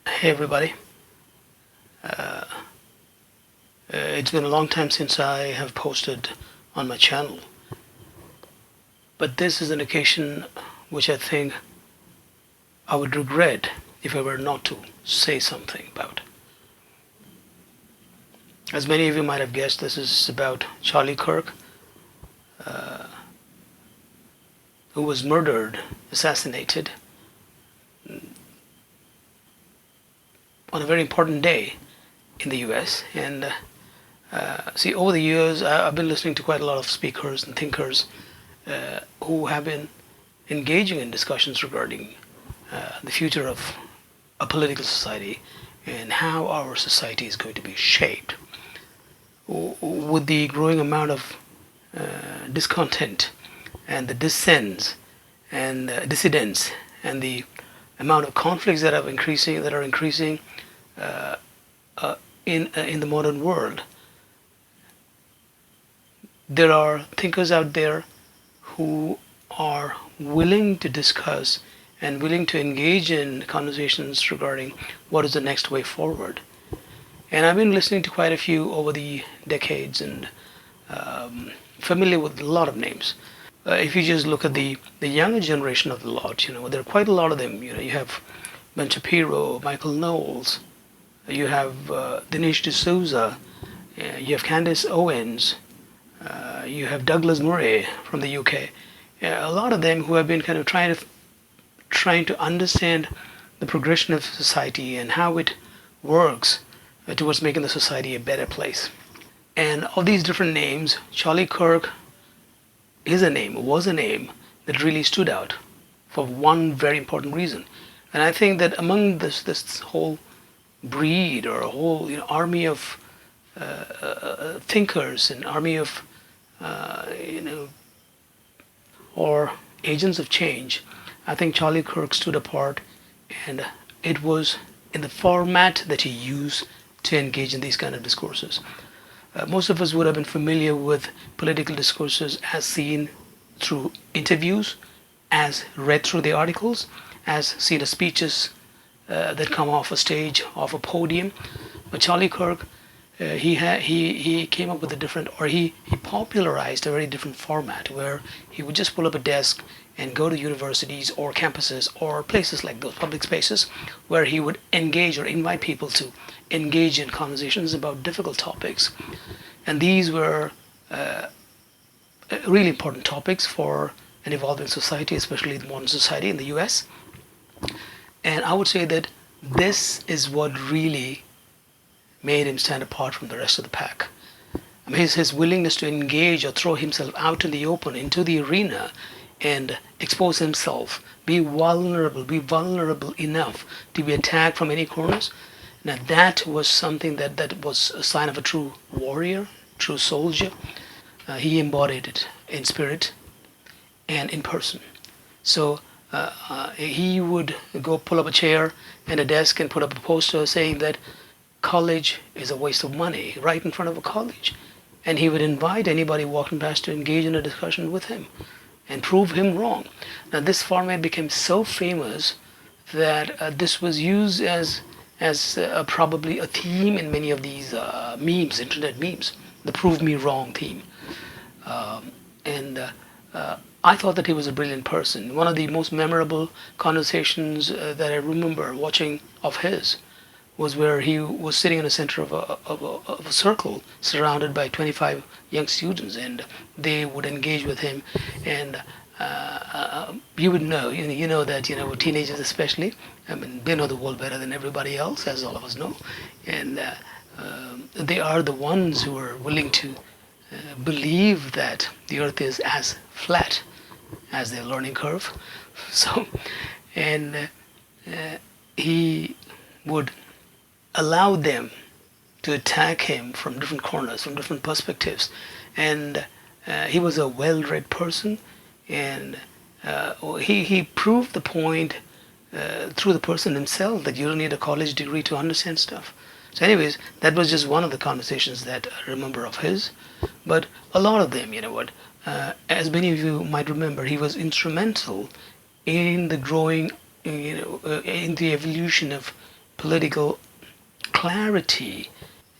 Hey everybody. It's been a long time since I have posted on my channel, but this is an occasion which I think I would regret if I were not to say something about. As many of you might have guessed, this is about Charlie Kirk, who was murdered, assassinated on a very important day in the US. And see, over the years, I've been listening to quite a lot of speakers and thinkers who have been engaging in discussions regarding the future of a political society and how our society is going to be shaped. With the growing amount of discontent and the dissents and dissidents and the amount of conflicts that are increasing in the modern world, there are thinkers out there who are willing to discuss and willing to engage in conversations regarding what is the next way forward. And I've been listening to quite a few over the decades and familiar with a lot of names. If you just look at the younger generation of the lot, there are quite a lot of them. You have Ben Shapiro, Michael Knowles, you have Dinesh D'Souza, you have Candace Owens, you have Douglas Murray from the UK. A lot of them who have been kind of trying to understand the progression of society and how it works towards making the society a better place. And of these different names, Charlie Kirk was a name that really stood out for one very important reason. And I think that among this whole breed or a whole army of thinkers, an army of or agents of change, I think Charlie Kirk stood apart, and it was in the format that he used to engage in these kind of discourses. Most of us would have been familiar with political discourses as seen through interviews, as read through the articles, as seen as speeches that come off a stage, off a podium. But Charlie Kirk, he came up with a different, or he popularized a very different format where he would just pull up a desk and go to universities or campuses or places like those public spaces where he would engage or invite people to engage in conversations about difficult topics. And these were really important topics for an evolving society, especially the modern society in the US. And I would say that this is what really made him stand apart from the rest of the pack. I mean, his willingness to engage or throw himself out in the open, into the arena, and expose himself, be vulnerable enough to be attacked from any corners. Now that was something that was a sign of a true warrior, true soldier. He embodied it in spirit and in person. So he would go pull up a chair and a desk and put up a poster saying that college is a waste of money right in front of a college. And he would invite anybody walking past to engage in a discussion with him and prove him wrong. Now this format became so famous that this was used as probably a theme in many of these memes, internet memes, the prove me wrong theme. And I thought that he was a brilliant person. One of the most memorable conversations that I remember watching of his was where he was sitting in the center of a circle surrounded by 25 young students, and they would engage with him. And you would know, you know that, with teenagers especially, I mean, they know the world better than everybody else, as all of us know. And they are the ones who are willing to believe that the earth is as flat as their learning curve. So, and he would allow them to attack him from different corners, from different perspectives. And he was a well-read person, and he proved the point through the person himself that you don't need a college degree to understand stuff. So anyways, that was just one of the conversations that I remember of his. But a lot of them, as many of you might remember, he was instrumental in the growing, in the evolution of political clarity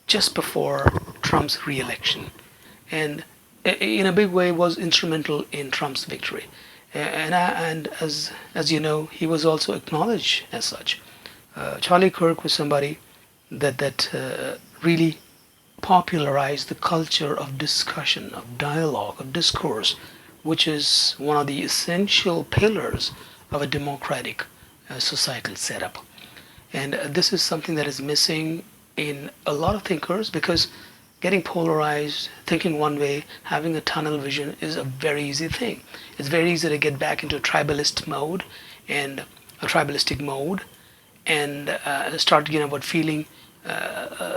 just before Trump's re-election, and in a big way was instrumental in Trump's victory. And as you know, he was also acknowledged as such. Charlie Kirk was somebody that really popularized the culture of discussion, of dialogue, of discourse, which is one of the essential pillars of a democratic societal setup. And this is something that is missing in a lot of thinkers, because getting polarized, thinking one way, having a tunnel vision is a very easy thing. It's very easy to get back into a tribalist mode and a tribalistic mode, and start about feeling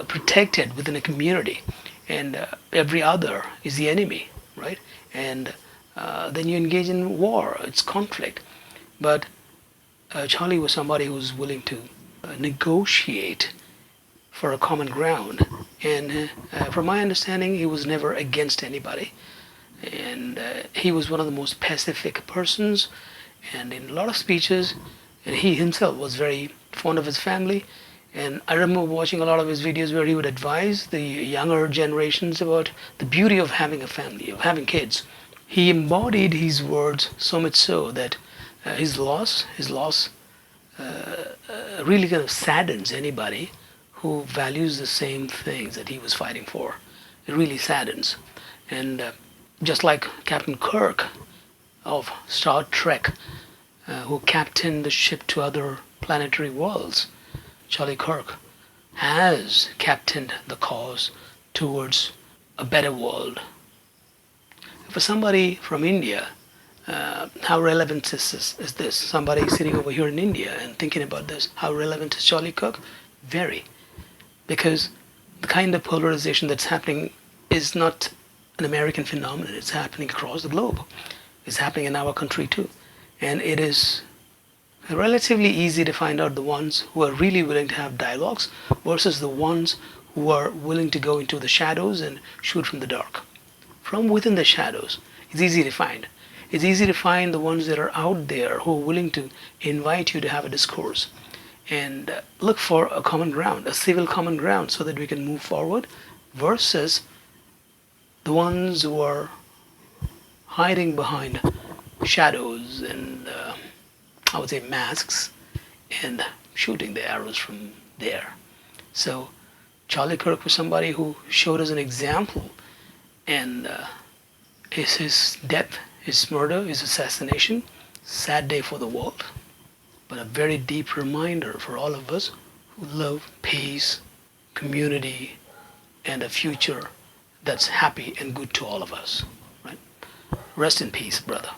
protected within a community, and every other is the enemy, right? And then you engage in war, it's conflict. But Charlie was somebody who was willing to negotiate for a common ground, and from my understanding, he was never against anybody, and he was one of the most pacific persons, and in a lot of speeches, and he himself was very fond of his family. And I remember watching a lot of his videos where he would advise the younger generations about the beauty of having a family, of having kids. He embodied his words so much so that his loss really kind of saddens anybody who values the same things that he was fighting for. It really saddens. And just like Captain Kirk of Star Trek, who captained the ship to other planetary worlds, Charlie Kirk has captained the cause towards a better world. For somebody from India, how relevant is this? Somebody sitting over here in India and thinking about this, how relevant is Charlie Kirk? Very. Because the kind of polarization that's happening is not an American phenomenon. It's happening across the globe. It's happening in our country too. And it is relatively easy to find out the ones who are really willing to have dialogues versus the ones who are willing to go into the shadows and shoot from the dark. From within the shadows, it's easy to find. It's easy to find the ones that are out there who are willing to invite you to have a discourse and look for a common ground, a civil common ground, so that we can move forward, versus the ones who are hiding behind shadows and I would say masks, and shooting the arrows from there. So Charlie Kirk was somebody who showed us an example, and his death, his murder, his assassination, sad day for the world, but a very deep reminder for all of us who love peace, community, and a future that's happy and good to all of us. Right? Rest in peace, brother.